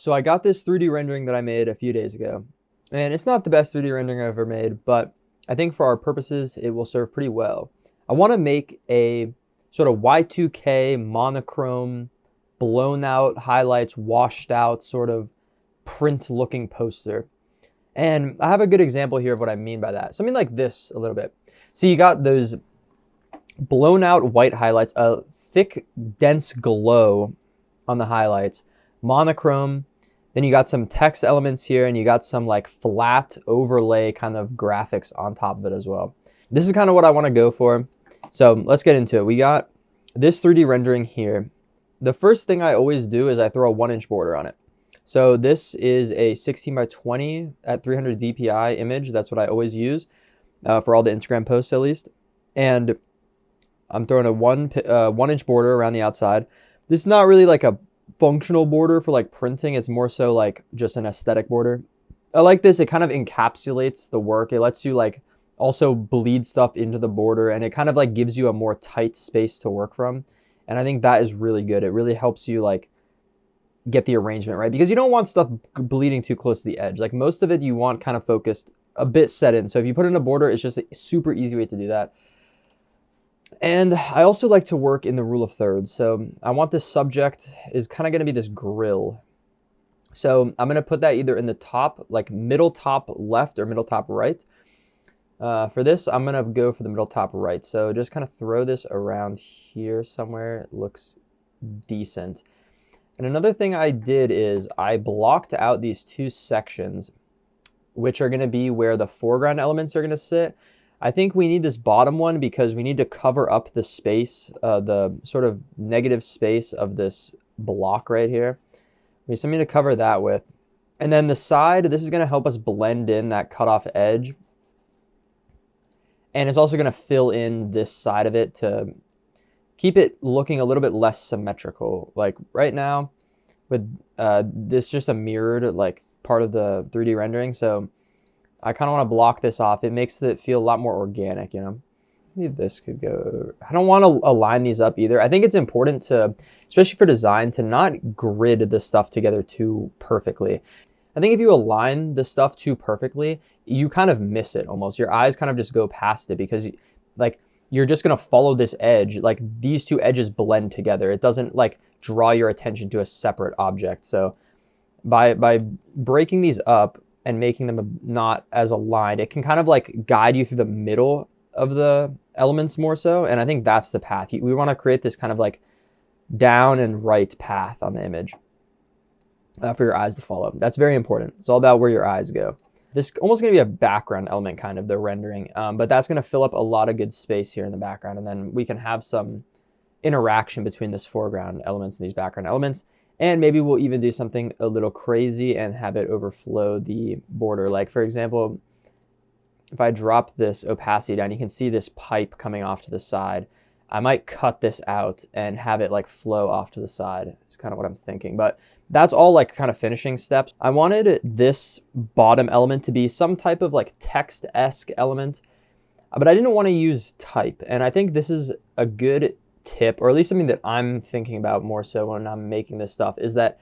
So I got this 3D rendering that I made a few days ago, and it's not the best 3D rendering I've ever made, but I think for our purposes, it will serve pretty well. I want to make a sort of y2k monochrome, blown out, highlights, washed out, sort of print looking poster. And I have a good example here of what I mean by that. Something like this a little bit. So you got those blown out white highlights, a thick, dense glow on the highlights, monochrome. Then you got some text elements here, and you got some like flat overlay kind of graphics on top of it as well. This is kind of what I want to go for. So let's get into it. We got this 3D rendering here. The first thing I always do is I throw a 1-inch border on it. So this is a 16 by 20 at 300 dpi image. That's what I always use for all the Instagram posts at least. And I'm throwing a 1-inch border around the outside. This is not really like a functional border for like printing. It's more so like just an aesthetic border. I like this. It kind of encapsulates the work. It lets you like also bleed stuff into the border, and it kind of like gives you a more tight space to work from. And I think that is really good. It really helps you like get the arrangement right, because you don't want stuff bleeding too close to the edge. Like most of it you want kind of focused, a bit set in. So if you put in a border, it's just a super easy way to do that. And I also like to work in the rule of thirds. So I want this subject is kind of going to be this grill. So I'm going to put that either in the top, like middle top left or middle top right. For this, I'm going to go for the middle top right. So just kind of throw this around here somewhere. It looks decent. And another thing I did is I blocked out these two sections, which are going to be where the foreground elements are going to sit. I think we need this bottom one because we need to cover up the space, the sort of negative space of this block right here. We need something to cover that with. And then the side, this is going to help us blend in that cutoff edge. And it's also going to fill in this side of it to keep it looking a little bit less symmetrical. Like right now, with this just a mirrored like part of the 3D rendering. So I kind of want to block this off. It makes it feel a lot more organic, you know. Maybe this could go. I don't want to align these up either. I think it's important to, especially for design, to not grid the stuff together too perfectly. I think if you align the stuff too perfectly, you kind of miss it almost. Your eyes kind of just go past it because like you're just going to follow this edge. Like these two edges blend together. It doesn't like draw your attention to a separate object. So by breaking these up and making them not as aligned, it can kind of like guide you through the middle of the elements more so. And I think that's the path. We want to create this kind of like down and right path on the image for your eyes to follow. That's very important. It's all about where your eyes go. This is almost going to be a background element kind of, the rendering, but that's going to fill up a lot of good space here in the background. And then we can have some interaction between this foreground elements and these background elements. And maybe we'll even do something a little crazy and have it overflow the border. Like for example, if I drop this opacity down, you can see this pipe coming off to the side. I might cut this out and have it like flow off to the side. It's kind of what I'm thinking, but that's all like kind of finishing steps. I wanted this bottom element to be some type of like text-esque element, but I didn't want to use type. And I think this is a good tip, or at least something that I'm thinking about more so when I'm making this stuff, is that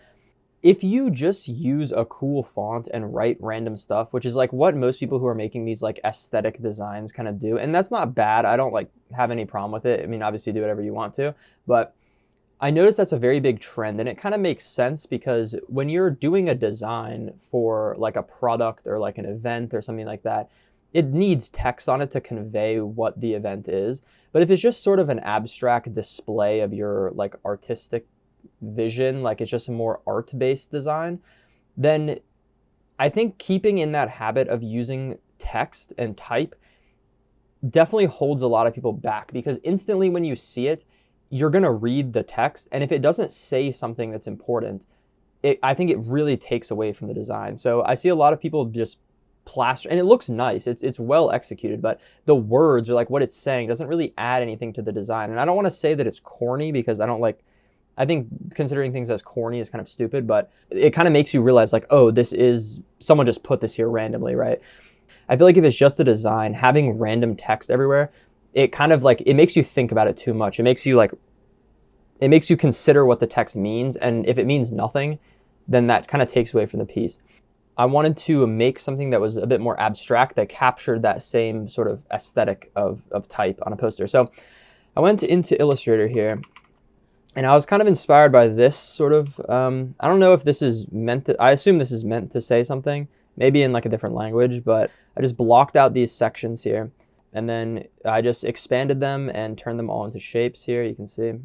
if you just use a cool font and write random stuff, which is like what most people who are making these like aesthetic designs kind of do, and that's not bad. I don't like have any problem with it. I mean, obviously do whatever you want to, but I noticed that's a very big trend, and it kind of makes sense because when you're doing a design for like a product or like an event or something like that, it needs text on it to convey what the event is. But if it's just sort of an abstract display of your like artistic vision, like it's just a more art-based design, then I think keeping in that habit of using text and type definitely holds a lot of people back, because instantly when you see it, you're going to read the text, and if it doesn't say something that's important, I think it really takes away from the design. So I see a lot of people just plaster, and it looks nice, it's well executed, but the words or like what it's saying doesn't really add anything to the design. And I don't want to say that it's corny, because I think considering things as corny is kind of stupid, but it kind of makes you realize like, oh, this is, someone just put this here randomly, right? I feel like if it's just a design, having random text everywhere, it kind of like, it makes you think about it too much. It makes you consider what the text means. And if it means nothing, then that kind of takes away from the piece. I wanted to make something that was a bit more abstract that captured that same sort of aesthetic of type on a poster. So I went into Illustrator here, and I was kind of inspired by this sort of, I don't know if this is meant to, I assume this is meant to say something, maybe in like a different language, but I just blocked out these sections here, and then I just expanded them and turned them all into shapes here, you can see.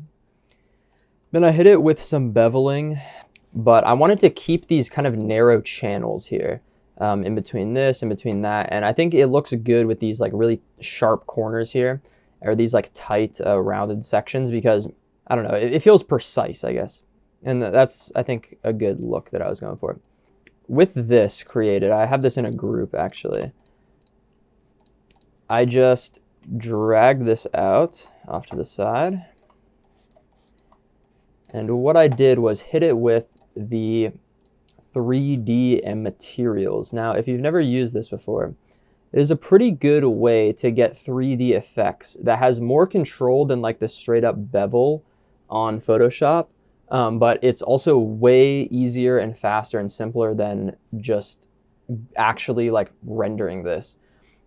Then I hit it with some beveling, but I wanted to keep these kind of narrow channels here in between this, in between that, and I think it looks good with these like really sharp corners here, or these like tight rounded sections, because I don't know, it feels precise, I guess. And that's, I think, a good look that I was going for. With this created, I have this in a group actually. I just dragged this out off to the side. And what I did was hit it with the 3D and materials. Now, if you've never used this before, it is a pretty good way to get 3D effects that has more control than like the straight up bevel on Photoshop, but it's also way easier and faster and simpler than just actually like rendering this.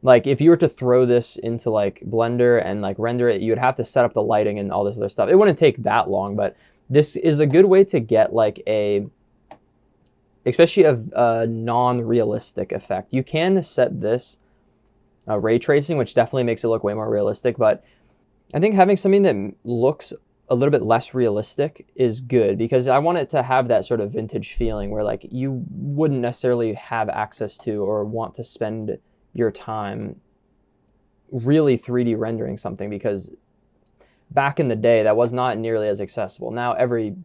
Like if you were to throw this into like Blender and like render it, you would have to set up the lighting and all this other stuff. It wouldn't take that long, but this is a good way to get like especially a non-realistic effect. You can set this ray tracing, which definitely makes it look way more realistic, but I think having something that looks a little bit less realistic is good, because I want it to have that sort of vintage feeling where like you wouldn't necessarily have access to or want to spend your time really 3D rendering something, because back in the day that was not nearly as accessible. Now every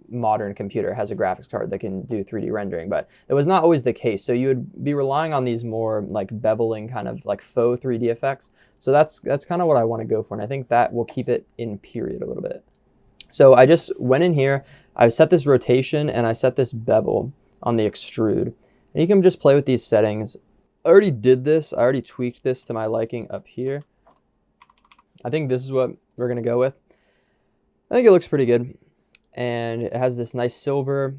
modern computer has a graphics card that can do 3D rendering, but it was not always the case. So you would be relying on these more like beveling kind of like faux 3D effects. So that's kind of what I want to go for, and I think that will keep it in period a little bit. So I just went in here, I set this rotation, and I set this bevel on the extrude. And you can just play with these settings. I already did this, I already tweaked this to my liking up here. I think this is what we're gonna go with. I think it looks pretty good. And it has this nice silver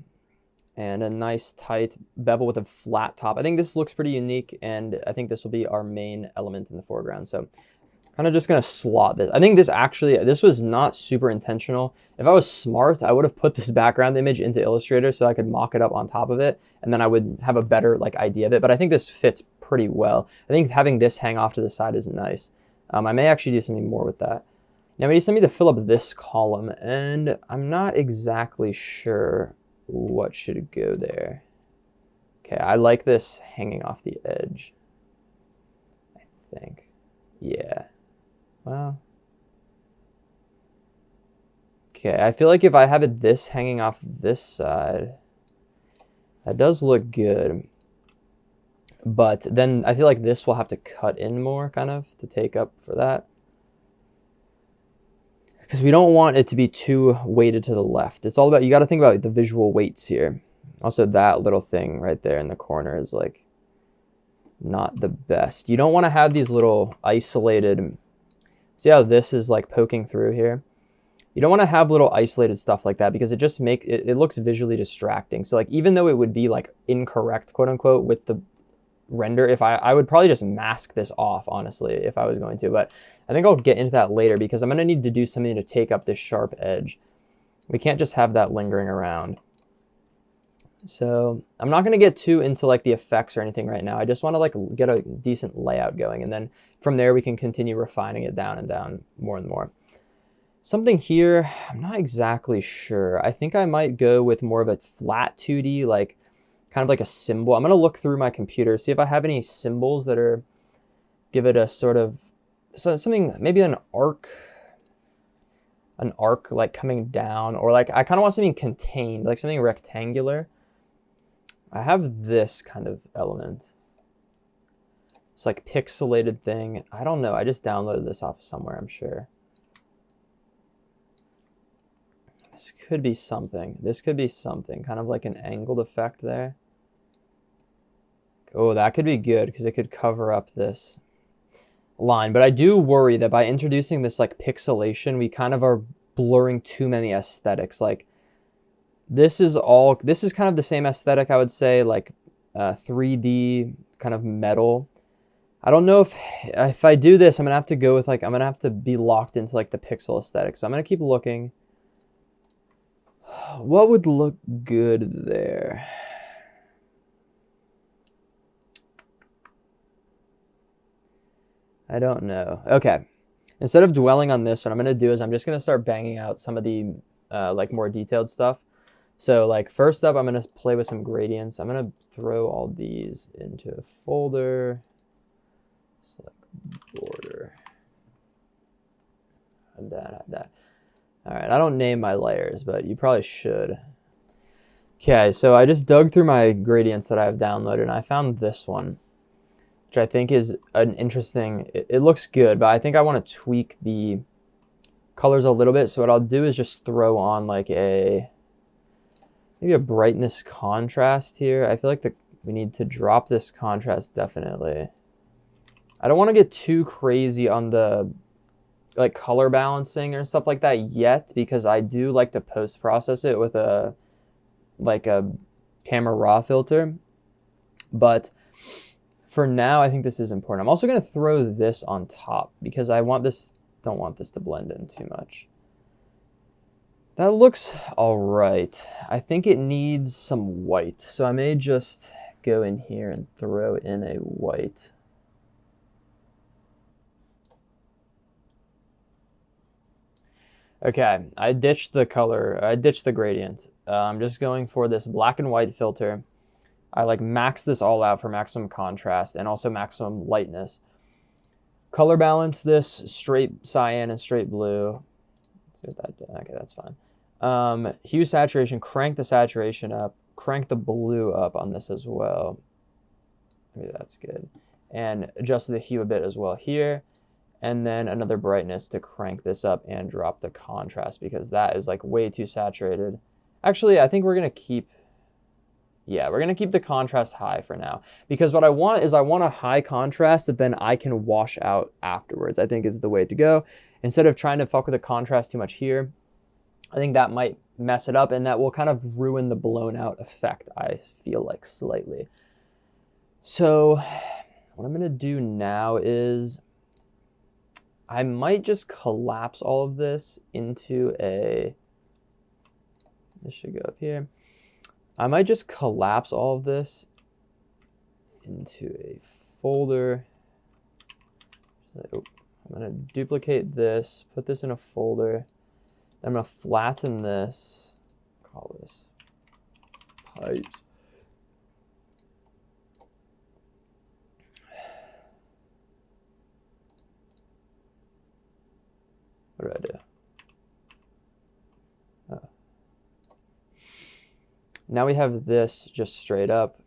and a nice tight bevel with a flat top. I think this looks pretty unique, and I think this will be our main element in the foreground. So kind of just gonna slot this. I think this was not super intentional. If I was smart, I would have put this background image into Illustrator so I could mock it up on top of it, and then I would have a better like idea of it. But I think this fits pretty well. I think having this hang off to the side is nice. I may actually do something more with that. Now we need something to fill up this column, and I'm not exactly sure what should go there. Okay, I like this hanging off the edge, I think. Yeah, well. Okay, I feel like if I have it this hanging off this side, that does look good. But then I feel like this will have to cut in more kind of to take up for that, because we don't want it to be too weighted to the left. It's all about, you got to think about the visual weights here. Also, that little thing right there in the corner is like not the best. You don't want to have these little isolated, see how this is like poking through here? You don't want to have little isolated stuff like that, because it just it looks visually distracting. So like even though it would be like incorrect, quote unquote, with the render, if I would probably just mask this off, honestly, if I was going to, but I think I'll get into that later, because I'm going to need to do something to take up this sharp edge. We can't just have that lingering around. So I'm not going to get too into like the effects or anything right now. I just want to like get a decent layout going, and then from there we can continue refining it down and down more and more. Something here, I'm not exactly sure. I think I might go with more of a flat 2D, like kind of like a symbol. I'm going to look through my computer, see if I have any symbols that are, give it a sort of, something, maybe an arc like coming down, or like I kind of want something contained, like something rectangular. I have this kind of element. It's like pixelated thing. I don't know. I just downloaded this off somewhere, I'm sure. This could be something. This could be something, kind of like an angled effect there. Oh, that could be good, because it could cover up this line. But I do worry that by introducing this like pixelation, we kind of are blurring too many aesthetics. Like This is kind of the same aesthetic, I would say, like 3D kind of metal. I don't know if I do this, I'm gonna have to go with like, I'm gonna have to be locked into like the pixel aesthetic. So I'm gonna keep looking. What would look good there? I don't know. Okay. Instead of dwelling on this, what I'm gonna do is I'm just gonna start banging out some of the like more detailed stuff. So like first up, I'm gonna play with some gradients. I'm gonna throw all these into a folder. Select border. Add that. All right, I don't name my layers, but you probably should. Okay, so I just dug through my gradients that I've downloaded, and I found this one, which I think is an interesting, it looks good, but I think I want to tweak the colors a little bit. So what I'll do is just throw on like maybe a brightness contrast here. I feel like we need to drop this contrast definitely. I don't want to get too crazy on the like color balancing or stuff like that yet, because I do like to post process it with a camera raw filter. But for now, I think this is important. I'm also going to throw this on top because I don't want this to blend in too much. That looks all right. I think it needs some white, so I may just go in here and throw in a white. Okay, I ditched the color. I ditched the gradient. I'm just going for this black and white filter. I like max this all out for maximum contrast and also maximum lightness. Color balance this straight cyan and straight blue. Let's get that. Okay, that's fine. Hue saturation, crank the saturation up. Crank the blue up on this as well. Maybe that's good. And adjust the hue a bit as well here. And then another brightness to crank this up and drop the contrast because that is like way too saturated. Actually, I think we're going to keep the contrast high for now, because what I want is I want a high contrast that then I can wash out afterwards, I think is the way to go. Instead of trying to fuck with the contrast too much here, I think that might mess it up and that will kind of ruin the blown out effect, I feel like, slightly. So what I'm going to do now is I might just collapse all of this into this should go up here. I might just collapse all of this into a folder. I'm going to duplicate this, put this in a folder. I'm going to flatten this, call this pipes. What do I do? Oh. Now we have this just straight up,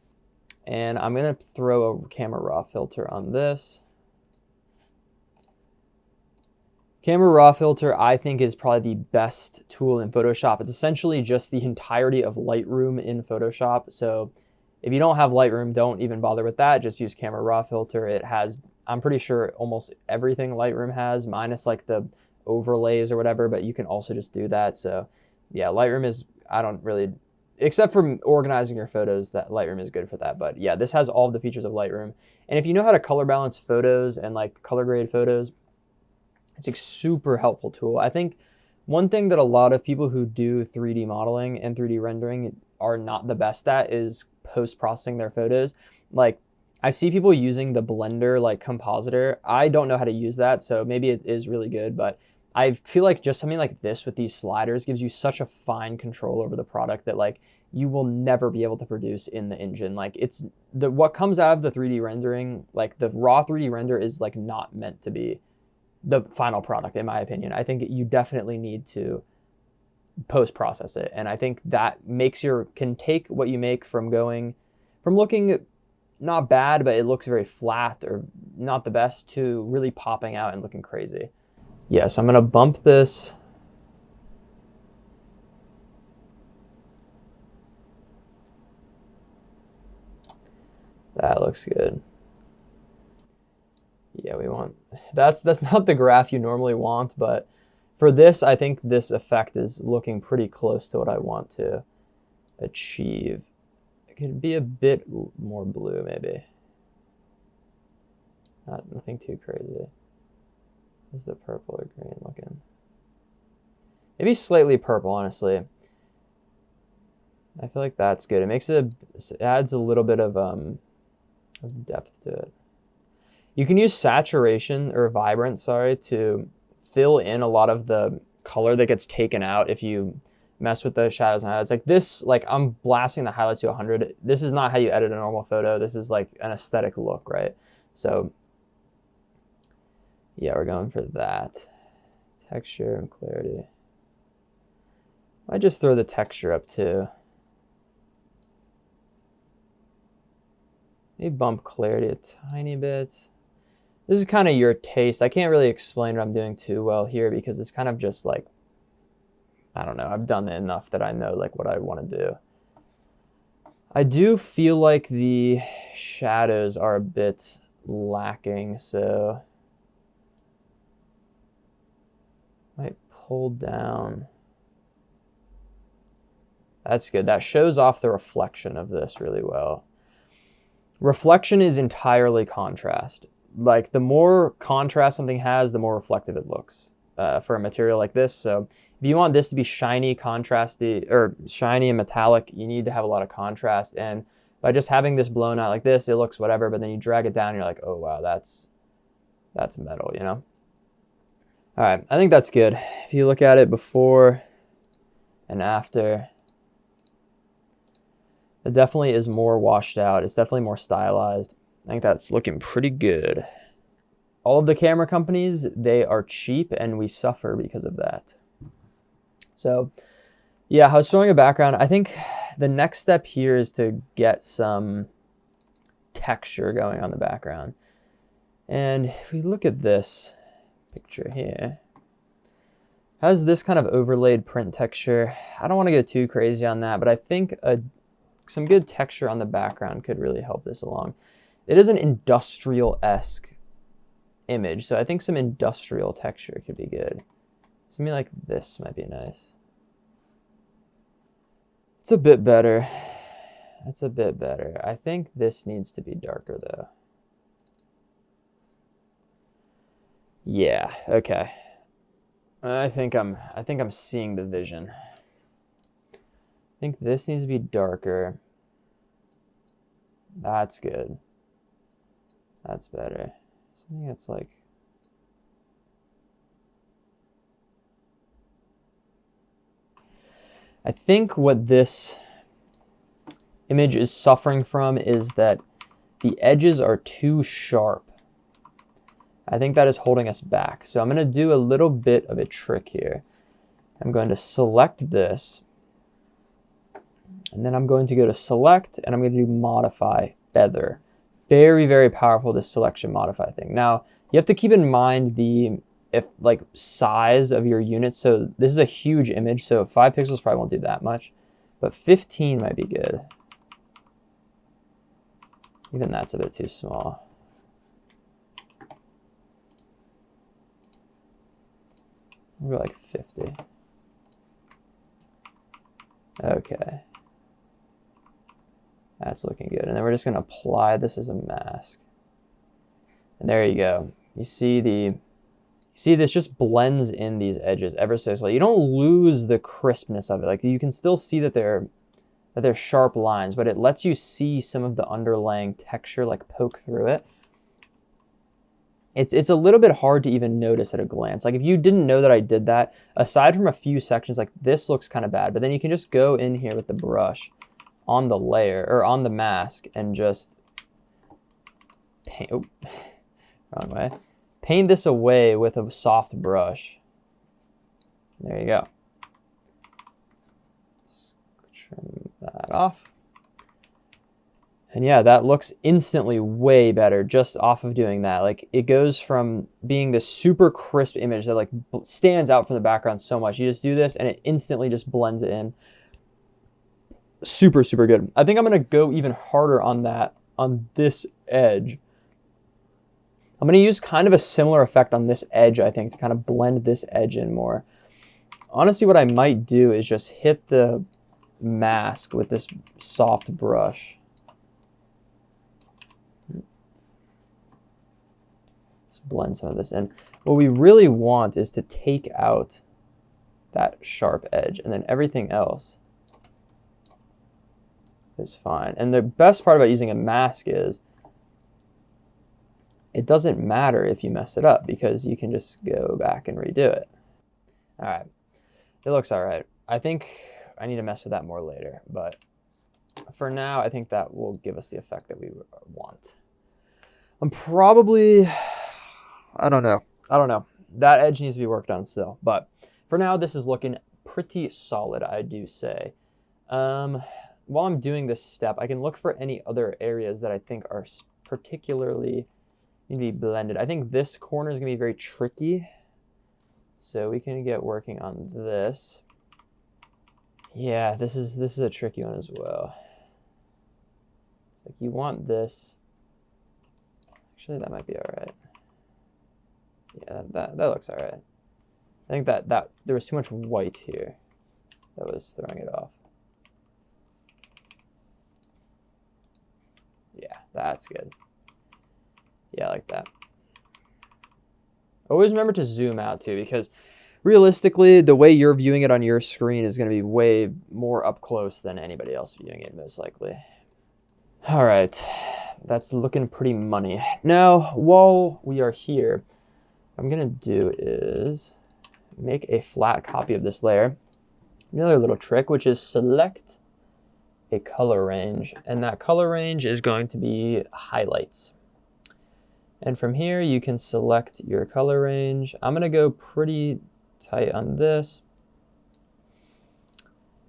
and I'm going to throw a camera raw filter on this. Camera raw filter, I think, is probably the best tool in Photoshop. It's essentially just the entirety of Lightroom in Photoshop. So if you don't have Lightroom, don't even bother with that. Just use camera raw filter. It has, I'm pretty sure, almost everything Lightroom has, minus like the overlays or whatever, but you can also just do that. So yeah, Lightroom is, I don't really, except for organizing your photos, that Lightroom is good for that. But yeah, this has all the features of Lightroom. And if you know how to color balance photos and like color grade photos, it's a super helpful tool. I think one thing that a lot of people who do 3D modeling and 3D rendering are not the best at is post-processing their photos. Like, I see people using the Blender like compositor. I don't know how to use that, so maybe it is really good, but I feel like just something like this with these sliders gives you such a fine control over the product that like you will never be able to produce in the engine. Like, it's what comes out of the 3D rendering, like the raw 3D render is like not meant to be the final product, in my opinion. I think you definitely need to post-process it, and I think that can take what you make from looking not bad, but it looks very flat or not the best, to really popping out and looking crazy. Yeah, so I'm gonna bump this. That looks good. Yeah, we want, that's not the graph you normally want, but for this, I think this effect is looking pretty close to what I want to. achieve. It could be a bit more blue, maybe. Nothing too crazy. Is the purple or green looking? Maybe slightly purple, honestly. I feel like that's good. It makes it adds a little bit of depth to it. You can use saturation or vibrant, sorry, to fill in a lot of the color that gets taken out if you mess with the shadows and highlights. Like this, like I'm blasting the highlights to 100. This is not how you edit a normal photo. This is like an aesthetic look, right? So yeah, we're going for that. Texture and clarity. I just throw the texture up too. Maybe bump clarity a tiny bit. This is kind of your taste. I can't really explain what I'm doing too well here because it's kind of just like, I don't know, I've done it enough that I know like what I want to do. I do feel like the shadows are a bit lacking, so might pull down. That's good. That shows off the reflection of this really well. Reflection is entirely contrast. Like the more contrast something has, the more reflective it looks for a material like this. So if you want this to be shiny, contrasty, or shiny and metallic, you need to have a lot of contrast. And by just having this blown out like this, it looks whatever, but then you drag it down and you're like, oh wow, that's metal, you know? All right, I think that's good. If you look at it before and after, it definitely is more washed out. It's definitely more stylized. I think that's looking pretty good. All of the camera companies, they are cheap and we suffer because of that. So yeah, I was showing a background. I think the next step here is to get some texture going on the background. And if we look at this picture here, has this kind of overlaid print texture. I don't want to go too crazy on that, but I think some good texture on the background could really help this along. It is an industrial-esque image, so I think some industrial texture could be good. Something like this might be nice. It's a bit better. That's a bit better. I think this needs to be darker though. Yeah, okay. I think I'm seeing the vision. I think this needs to be darker. That's good. That's better. Something that's like, I think what this image is suffering from is that the edges are too sharp. I think that is holding us back. So I'm going to do a little bit of a trick here. I'm going to select this, and then I'm going to go to select, and I'm going to do modify feather. Very, very powerful, this selection modify thing. Now, you have to keep in mind the size of your unit. So this is a huge image, so 5 pixels probably won't do that much, but 15 might be good. Even that's a bit too small. We'll go like 50. Okay. That's looking good. And then we're just going to apply this as a mask. And there you go. You see this just blends in these edges ever so slightly. You don't lose the crispness of it. Like you can still see that they're sharp lines, but it lets you see some of the underlying texture like poke through it. It's a little bit hard to even notice at a glance. Like if you didn't know that I did that, aside from a few sections, like this looks kind of bad, but then you can just go in here with the brush on the layer or on the mask and just paint, oh, wrong way. Paint this away with a soft brush. There you go. Trim that off. And yeah, that looks instantly way better just off of doing that. Like it goes from being this super crisp image that like stands out from the background so much. You just do this and it instantly just blends it in. Super, super good. I think I'm gonna go even harder on that, on this edge. I'm gonna use kind of a similar effect on this edge, I think, to kind of blend this edge in more. Honestly, what I might do is just hit the mask with this soft brush. Let's blend some of this in. What we really want is to take out that sharp edge, and then everything else is fine. And the best part about using a mask is it doesn't matter if you mess it up, because you can just go back and redo it. All right, it looks all right. I think I need to mess with that more later, but for now, I think that will give us the effect that we want. I'm probably, I don't know. That edge needs to be worked on still, but for now, this is looking pretty solid, I do say. While I'm doing this step, I can look for any other areas that I think are particularly need to be blended. I think this corner is gonna be very tricky, so we can get working on this. Yeah, this is a tricky one as well. It's like you want this. Actually, that might be all right. Yeah, that looks all right. I think that there was too much white here that was throwing it off. Yeah, that's good. Yeah, I like that. Always remember to zoom out too, because realistically, the way you're viewing it on your screen is going to be way more up close than anybody else viewing it, most likely. All right, that's looking pretty money. Now, while we are here, what I'm going to do is make a flat copy of this layer. Another little trick, which is select a color range, and that color range is going to be highlights. And from here, you can select your color range. I'm gonna go pretty tight on this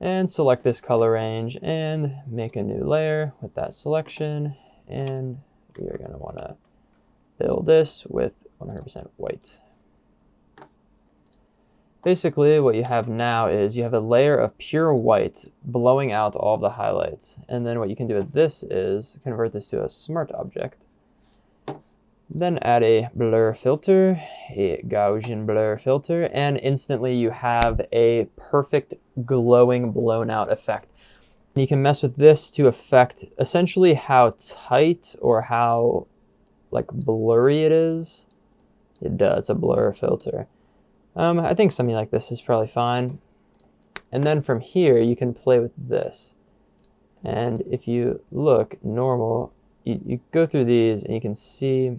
and select this color range and make a new layer with that selection. And we are gonna wanna fill this with 100% white. Basically, what you have now is you have a layer of pure white blowing out all of the highlights. And then what you can do with this is convert this to a smart object. Then add a blur filter, a Gaussian blur filter, and instantly you have a perfect glowing blown out effect. You can mess with this to affect essentially how tight or how like blurry it is. It's a blur filter. I think something like this is probably fine. And then from here, you can play with this. And if you look normal, you go through these and you can see,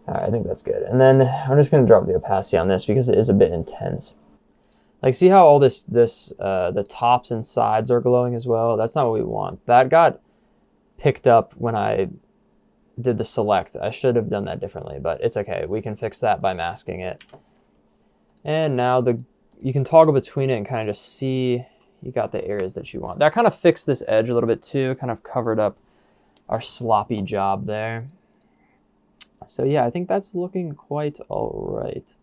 I think that's good. And then I'm just gonna drop the opacity on this because it is a bit intense. Like, see how all the tops and sides are glowing as well? That's not what we want. That got picked up when I did the select. I should have done that differently, but it's okay. We can fix that by masking it. And now you can toggle between it and kind of just see you got the areas that you want. That kind of fixed this edge a little bit too, kind of covered up our sloppy job there. So yeah, I think that's looking quite all right.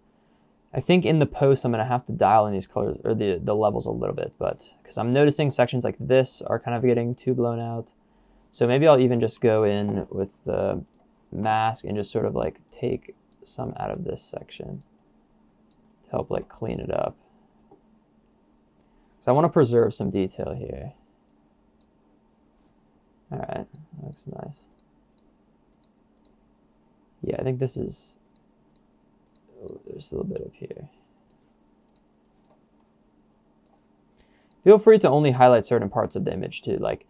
I think in the post, I'm gonna have to dial in these colors or the levels a little bit, but because I'm noticing sections like this are kind of getting too blown out. So maybe I'll even just go in with the mask and just sort of like take some out of this section to help like clean it up. So I want to preserve some detail here. All right, that looks nice. Yeah, I think this is, oh, there's a little bit up here. Feel free to only highlight certain parts of the image too. Like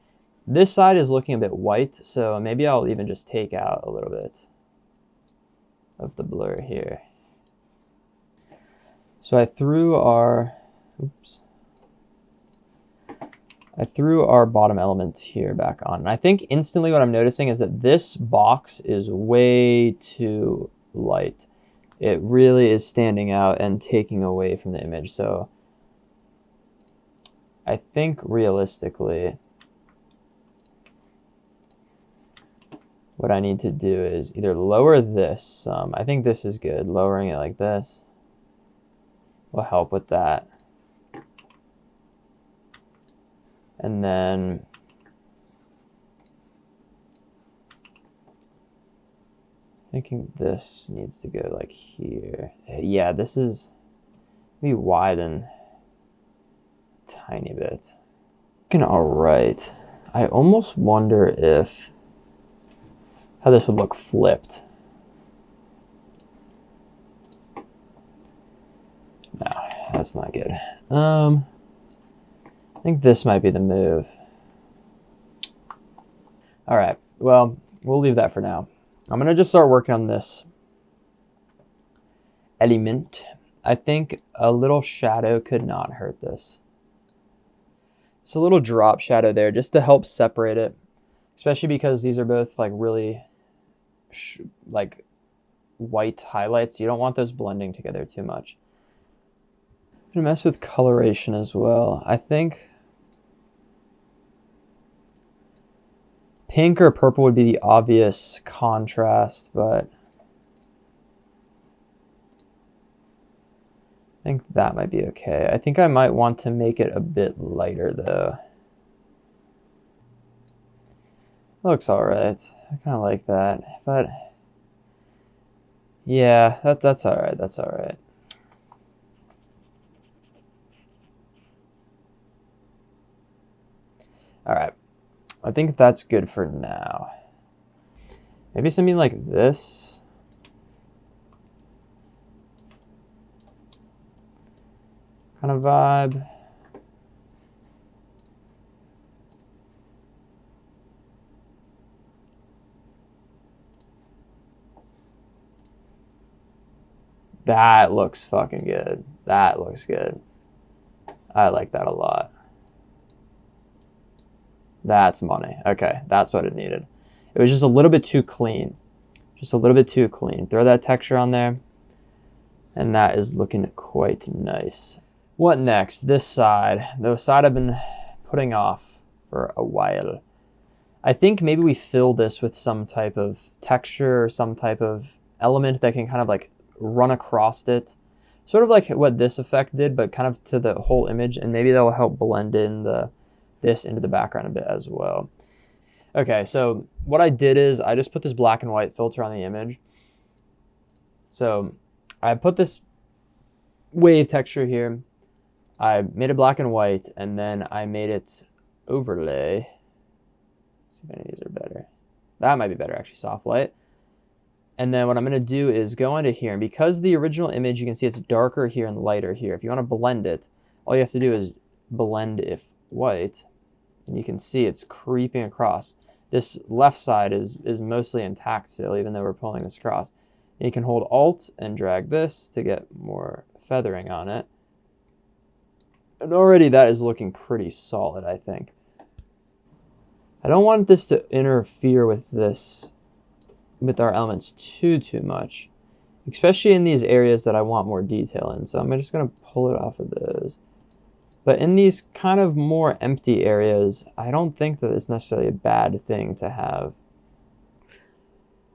this side is looking a bit white, so maybe I'll even just take out a little bit of the blur here. So I threw our bottom element here back on. And I think instantly what I'm noticing is that this box is way too light. It really is standing out and taking away from the image. So I think realistically, what I need to do is either lower this some. I think this is good. Lowering it like this will help with that. And then thinking this needs to go like here. Yeah, this is maybe widen a tiny bit. Looking all right. I almost wonder if how this would look flipped. No, that's not good. I think this might be the move. All right, well, we'll leave that for now. I'm gonna just start working on this element. I think a little shadow could not hurt this. Just a little drop shadow there just to help separate it, especially because these are both like really like white highlights. You don't want those blending together too much. I'm gonna mess with coloration as well. I think pink or purple would be the obvious contrast, but I think that might be okay. I think I might want to make it a bit lighter though. Looks all right. I kind of like that, but yeah, that's all right. That's all right. All right. I think that's good for now. Maybe something like this. Kind of vibe. That looks fucking good. That looks good. I like that a lot. That's money. Okay, that's what it needed. It was just a little bit too clean. Just a little bit too clean. Throw that texture on there. And that is looking quite nice. What next? This side. The side I've been putting off for a while. I think maybe we fill this with some type of texture or some type of element that can kind of like run across it. Sort of like what this effect did, but kind of to the whole image. And maybe that will help blend in this into the background a bit as well. Okay, so what I did is I just put this black and white filter on the image. So I put this wave texture here. I made it black and white, and then I made it overlay. Let's see if any of these are better. That might be better, actually, soft light. And then what I'm gonna do is go into here, and because the original image, you can see it's darker here and lighter here. If you wanna blend it, all you have to do is blend if white, and you can see it's creeping across. This left side is mostly intact still, even though we're pulling this across. And you can hold Alt and drag this to get more feathering on it. And already that is looking pretty solid, I think. I don't want this to interfere with this, with our elements too much, especially in these areas that I want more detail in. So I'm just gonna pull it off of those. But in these kind of more empty areas, I don't think that it's necessarily a bad thing to have.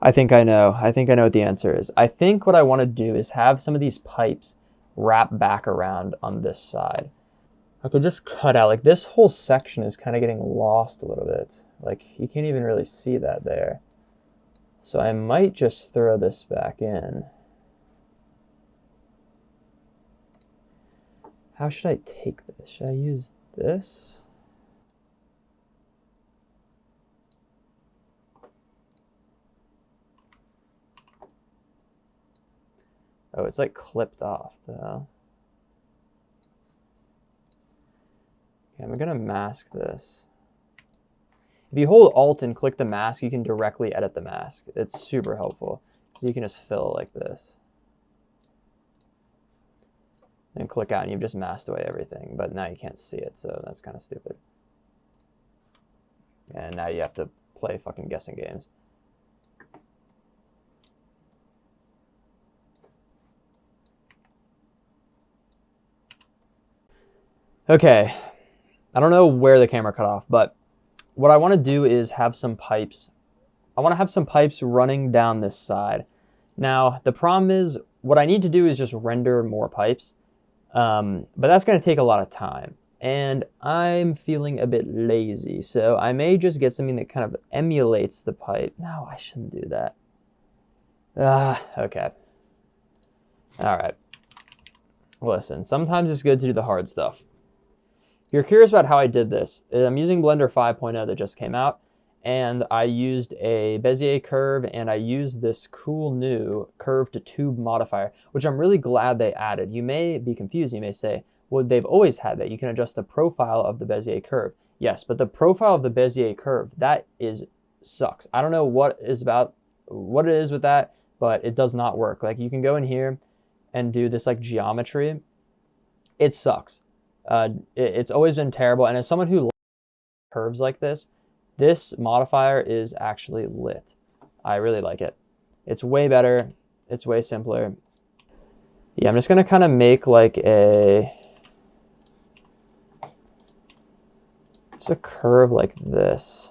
I think I know what the answer is. I think what I want to do is have some of these pipes wrap back around on this side. I could just cut out, like this whole section is kind of getting lost a little bit. Like you can't even really see that there. So I might just throw this back in. How should I take this? Should I use this? Oh, it's like clipped off though. Okay, I'm gonna mask this. If you hold Alt and click the mask, you can directly edit the mask. It's super helpful. So you can just fill like this. And click out and you've just masked away everything, but now you can't see it, so that's kind of stupid. And now you have to play fucking guessing games. Okay, I don't know where the camera cut off, but what I want to do is have some pipes. I want to have some pipes running down this side. Now, the problem is what I need to do is just render more pipes. But that's going to take a lot of time, and I'm feeling a bit lazy, so I may just get something that kind of emulates the pipe. No, I shouldn't do that. Okay. All right. Listen, sometimes it's good to do the hard stuff. If you're curious about how I did this, I'm using Blender 5.0 that just came out, and I used a Bezier curve, and I used this cool new curve to tube modifier, which I'm really glad they added. You may be confused. You may say, well, they've always had that. You can adjust the profile of the Bezier curve. Yes, but the profile of the Bezier curve, that sucks. I don't know what it is with that, but it does not work. Like, you can go in here and do this like geometry. It sucks. It's always been terrible. And as someone who likes curves like this modifier is actually lit. I really like it. It's way better. It's way simpler. Yeah, I'm just gonna kind of make like just a curve like this.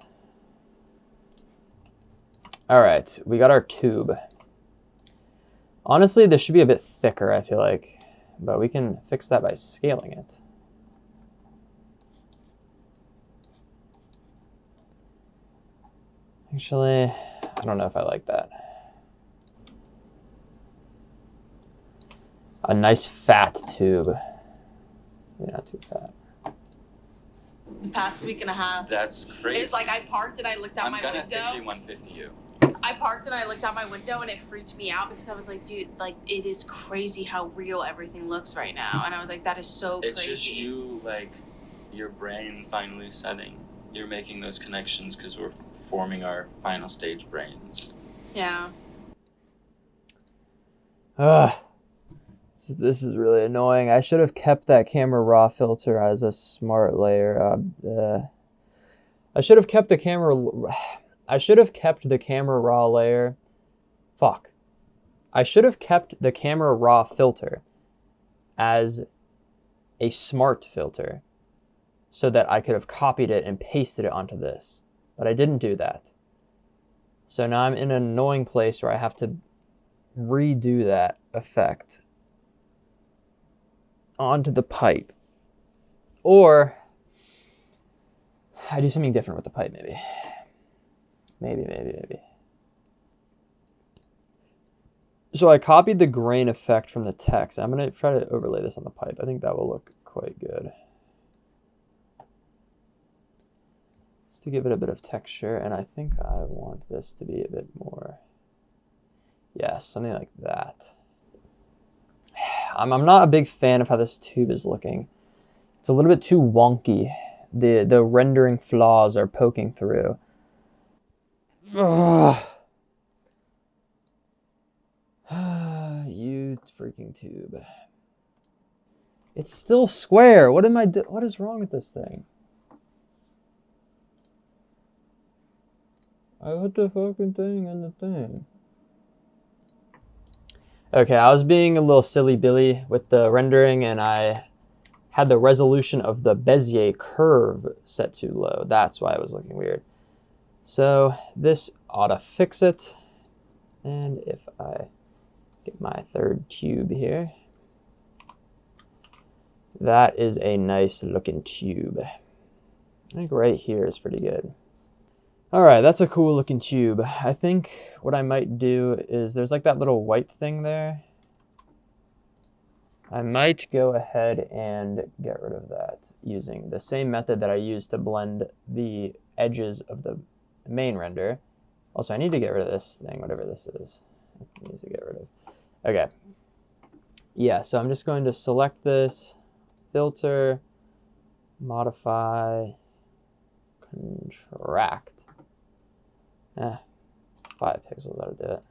All right, we got our tube. Honestly, this should be a bit thicker, I feel like, but we can fix that by scaling it. Actually, I don't know if I like that. A nice fat tube. Maybe not too fat. The past week and a half. That's crazy. It's like I parked and I looked out my window. I'm gonna 5150 you. I parked and I looked out my window and it freaked me out because I was like, dude, like it is crazy how real everything looks right now. And I was like, that is so crazy. It's just you, like, your brain finally setting. You're making those connections because we're forming our final stage brains. Yeah. Ugh. This is really annoying. I should have kept that camera raw filter as a smart layer. I should have kept the camera raw layer. Fuck. I should have kept the camera raw filter as a smart filter so that I could have copied it and pasted it onto this. But I didn't do that. So now I'm in an annoying place where I have to redo that effect onto the pipe. Or I do something different with the pipe, maybe. Maybe. So I copied the grain effect from the text. I'm going to try to overlay this on the pipe. I think that will look quite good. Just to give it a bit of texture. And I think I want this to be a bit more, yeah, something like that. I'm not a big fan of how this tube is looking. It's a little bit too wonky. The rendering flaws are poking through. Ugh. You freaking tube. It's still square. What is wrong with this thing? I put the fucking thing in the thing. Okay, I was being a little silly Billy with the rendering, and I had the resolution of the Bezier curve set too low. That's why it was looking weird. So this ought to fix it. And if I get my third tube here, that is a nice looking tube. I think right here is pretty good. All right, that's a cool looking tube. I think what I might do is there's like that little white thing there. I might go ahead and get rid of that using the same method that I used to blend the edges of the main render. Also, I need to get rid of this thing, whatever this is. It needs to get rid of. Okay. Yeah, so I'm just going to select this, filter, modify, contract. 5 pixels, that'll do it.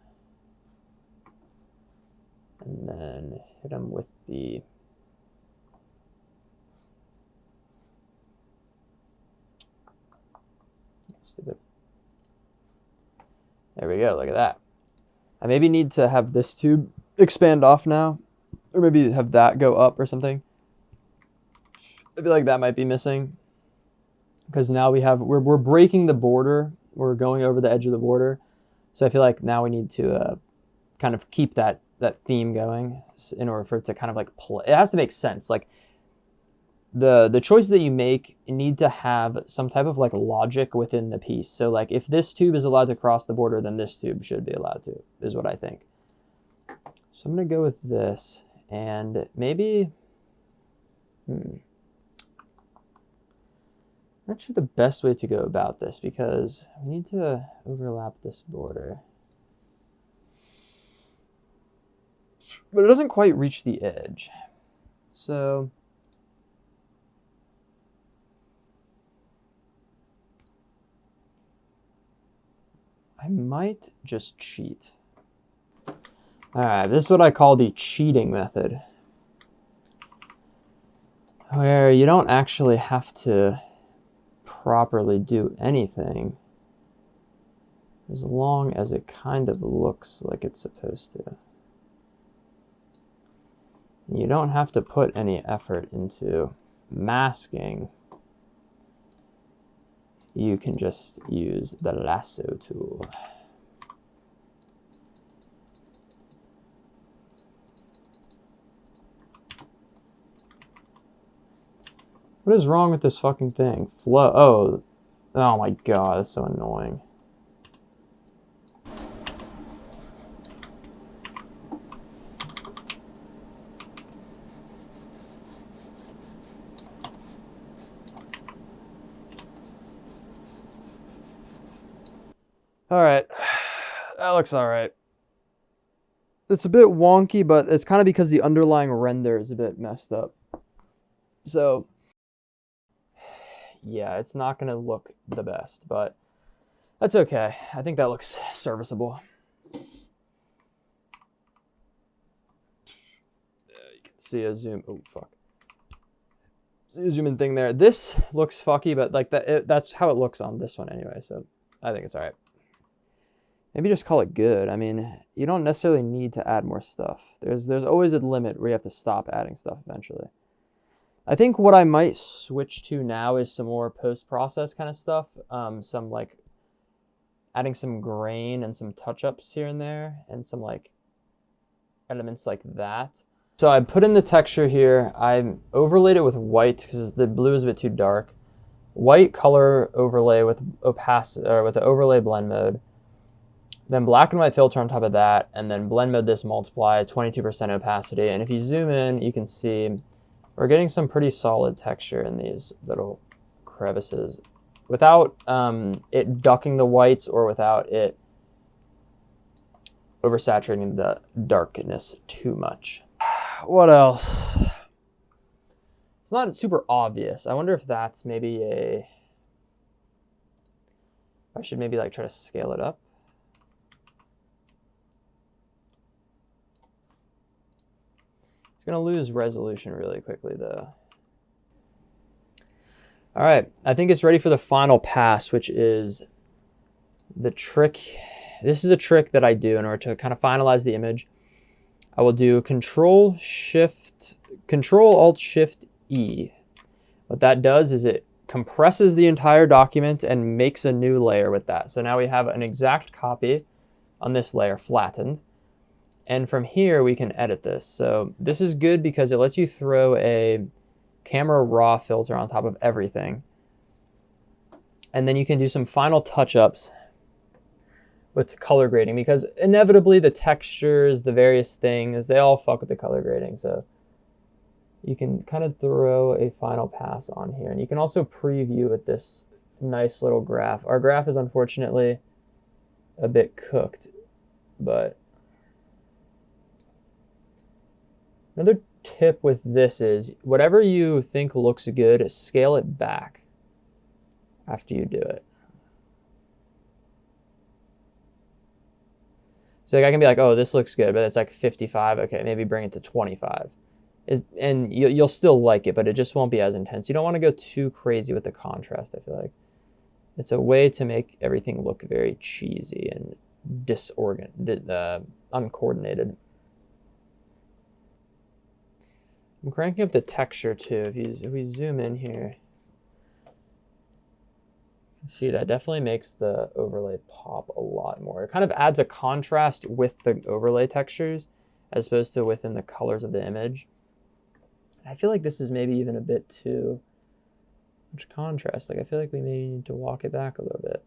And then hit them with the stupid. There we go, look at that. I maybe need to have this tube expand off now, or maybe have that go up or something. I feel like that might be missing because now we're breaking the border. We're going over the edge of the border. So I feel like now we need to kind of keep that theme going in order for it to kind of like play. It has to make sense. Like the choices that you make need to have some type of like logic within the piece. So like if this tube is allowed to cross the border, then this tube should be allowed to, is what I think. So I'm going to go with this and maybe, Not sure the best way to go about this because we need to overlap this border. But it doesn't quite reach the edge. So I might just cheat. All right, this is what I call the cheating method, where you don't actually have to properly do anything as long as it kind of looks like it's supposed to. You don't have to put any effort into masking. You can just use the lasso tool. What is wrong with this fucking thing? Flow. Oh my god, that's so annoying. All right, that looks all right. It's a bit wonky, but it's kind of because the underlying render is a bit messed up. So yeah, it's not going to look the best, but that's okay. I think that looks serviceable. You can see a zoom. Oh, fuck. See a zoom in thing there. This looks fucky, but like that's how it looks on this one anyway, so I think it's all right. Maybe just call it good. I mean, you don't necessarily need to add more stuff. There's always a limit where you have to stop adding stuff eventually. I think what I might switch to now is some more post-process kind of stuff. Some like adding some grain and some touch-ups here and there and some like elements like that. So I put in the texture here. I overlaid it with white because the blue is a bit too dark. White color overlay with opacity or with the overlay blend mode. Then black and white filter on top of that, and then blend mode this multiply, 22% opacity. And if you zoom in, you can see we're getting some pretty solid texture in these little crevices without it ducking the whites or without it oversaturating the darkness too much. What else? It's not super obvious. I wonder if that's maybe I should maybe like try to scale it up. Gonna lose resolution really quickly though. All right, I think it's ready for the final pass, which is the trick. This is a trick that I do in order to kind of finalize the image. I will do Control Alt Shift E. What that does is it compresses the entire document and makes a new layer with that. So now we have an exact copy on this layer flattened. And from here, we can edit this. So this is good because it lets you throw a camera raw filter on top of everything. And then you can do some final touch-ups with color grading because inevitably the textures, the various things, they all fuck with the color grading. So you can kind of throw a final pass on here. And you can also preview with this nice little graph. Our graph is unfortunately a bit cooked, but another tip with this is whatever you think looks good, scale it back after you do it. So like I can be like, oh, this looks good, but it's like 55. Okay, maybe bring it to 25. And you'll still like it, but it just won't be as intense. You don't want to go too crazy with the contrast, I feel like. It's a way to make everything look very cheesy and uncoordinated. I'm cranking up the texture too. If we zoom in here, see that definitely makes the overlay pop a lot more. It kind of adds a contrast with the overlay textures as opposed to within the colors of the image. I feel like this is maybe even a bit too much contrast. Like I feel like we may need to walk it back a little bit.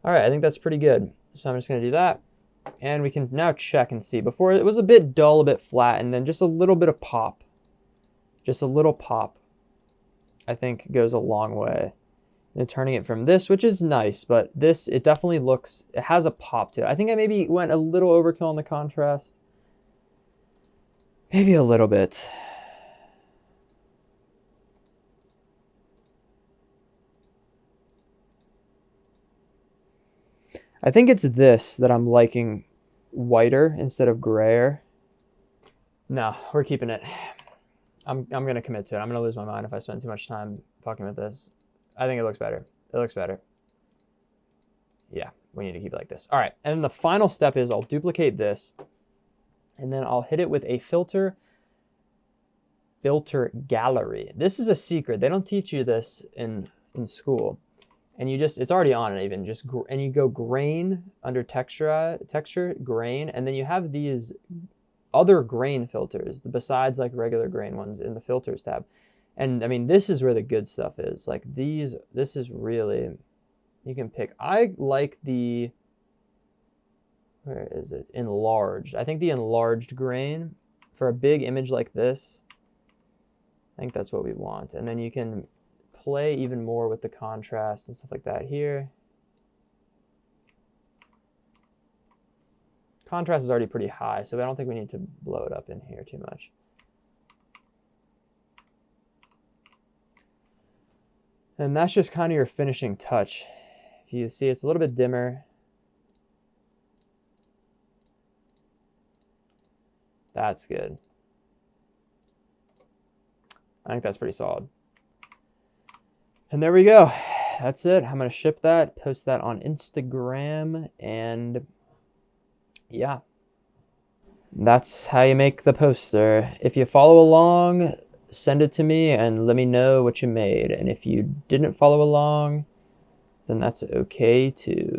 All right, I think that's pretty good. So I'm just going to do that. And we can now check and see. Before it was a bit dull, a bit flat, and then just a little bit of pop. Just a little pop, I think, goes a long way. And turning it from this, which is nice, but this, it definitely looks, it has a pop to it. I think I maybe went a little overkill on the contrast. Maybe a little bit. I think it's this that I'm liking whiter instead of grayer. No, we're keeping it. I'm gonna commit to it. I'm gonna lose my mind if I spend too much time fucking with this. I think it looks better. It looks better. Yeah, we need to keep it like this. All right, and then the final step is I'll duplicate this, and then I'll hit it with a filter gallery. This is a secret. They don't teach you this in school. And you just, it's already on it even, just, and you go grain under texture, grain, and then you have these other grain filters besides like regular grain ones in the filters tab. And I mean, this is where the good stuff is. Like these, this is really, you can pick. I like the, where is it? Enlarged. I think the enlarged grain for a big image like this, I think that's what we want. And then you can play even more with the contrast and stuff like that here. Contrast is already pretty high, so I don't think we need to blow it up in here too much. And that's just kind of your finishing touch. If you see, it's a little bit dimmer. That's good. I think that's pretty solid. And there we go. That's it. I'm going to ship that, post that on Instagram, and yeah. That's how you make the poster. If you follow along, send it to me and let me know what you made. And if you didn't follow along, then that's okay too.